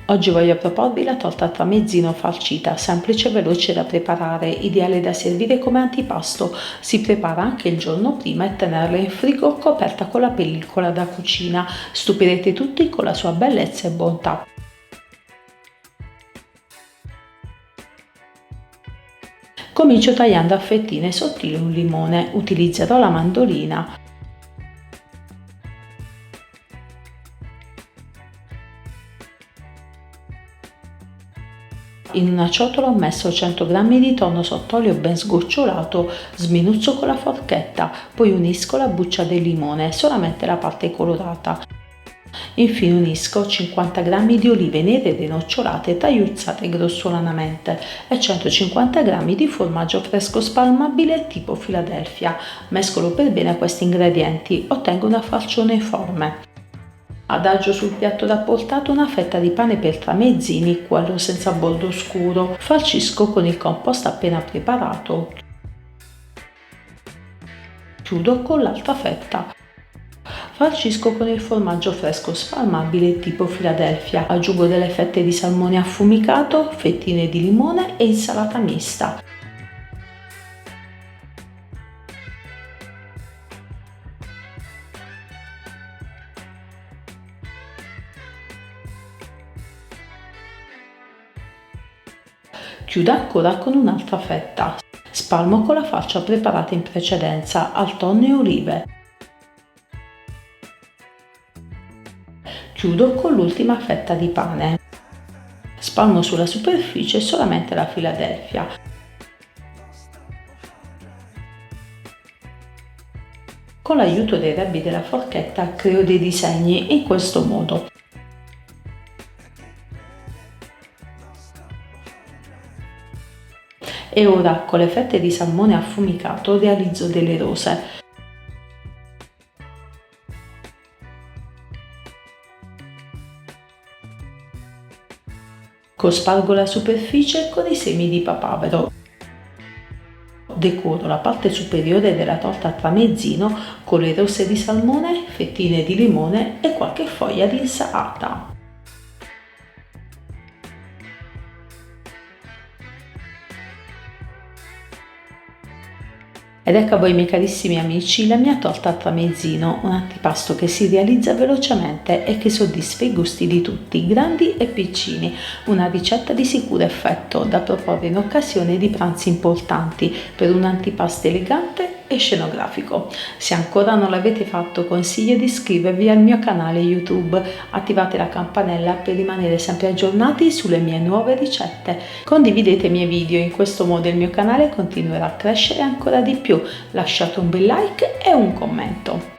Oggi voglio proporvi la torta tramezzino farcita, semplice e veloce da preparare, ideale da servire come antipasto. Si prepara anche il giorno prima e tenerla in frigo coperta con la pellicola da cucina. Stupirete tutti con la sua bellezza e bontà. Comincio tagliando a fettine sottili un limone. Utilizzerò la mandolina. In una ciotola ho messo 100 g di tonno sott'olio ben sgocciolato, sminuzzo con la forchetta, poi unisco la buccia del limone, solamente la parte colorata. Infine unisco 50 g di olive nere denocciolate tagliuzzate grossolanamente e 150 g di formaggio fresco spalmabile tipo Philadelphia. Mescolo per bene questi ingredienti, ottengo una falcione informe. Adagio sul piatto da portato una fetta di pane per tramezzini, quello senza bordo scuro. Farcisco con il compost appena preparato. Chiudo con l'altra fetta. Farcisco con il formaggio fresco spalmabile tipo Philadelphia. Aggiungo delle fette di salmone affumicato, fettine di limone e insalata mista. Chiudo ancora con un'altra fetta. Spalmo con la farcia preparata in precedenza al tonno e olive. Chiudo con l'ultima fetta di pane. Spalmo sulla superficie solamente la Philadelphia. Con l'aiuto dei rebbi della forchetta creo dei disegni in questo modo. E ora con le fette di salmone affumicato realizzo delle rose. Cospargo la superficie con i semi di papavero. Decoro la parte superiore della torta a tramezzino con le rose di salmone, fettine di limone e qualche foglia di insalata. Ed ecco a voi miei carissimi amici la mia torta a tramezzino, un antipasto che si realizza velocemente e che soddisfa i gusti di tutti, grandi e piccini, una ricetta di sicuro effetto da proporre in occasione di pranzi importanti per un antipasto elegante e scenografico. Se ancora non l'avete fatto consiglio di iscrivervi al mio canale YouTube, attivate la campanella per rimanere sempre aggiornati sulle mie nuove ricette. Condividete i miei video, in questo modo il mio canale continuerà a crescere ancora di più. Lasciate un bel like e un commento.